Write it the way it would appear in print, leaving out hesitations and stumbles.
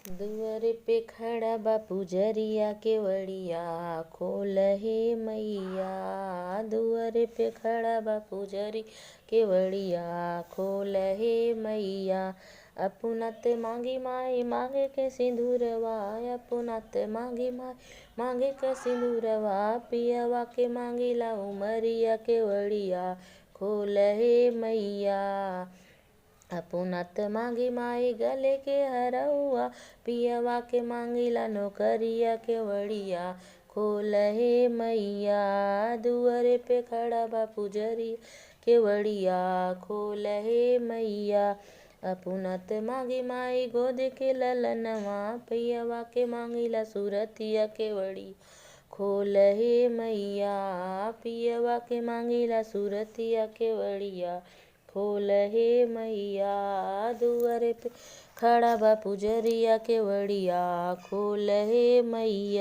दुअरे पे खड़ा बा पुजरिया केवड़िया खोल हे मैया। दुअरे पे खड़ा बा पुजरी केवड़िया खोल हे मैया। अपुनत मांगी माई मांगे के सिंदूरवा, अपुनत मांगी माई मांगे के सिंदूरवा। पियवा के मांगिला उमरिया केवड़िया खोल हे मैया। अपुनत मांगी माई गले के हरौआ, पियवा के मांगिला नौकरिया केवड़िया खोल हे मैया। दुअरे पे खड़ा बा पुजरिया केवड़िया खोल हे मैया। अपुनत मांगी माई गोद के ललनवा, पियवा के मांगिला सुरतिया केवड़िया खोल हे मैया। पियवा के मांगिला सुरतिया केवड़िया खोल हे मैया। दुअरे पे खड़ा बा पुजरिया केवड़िया खोल हे मैया।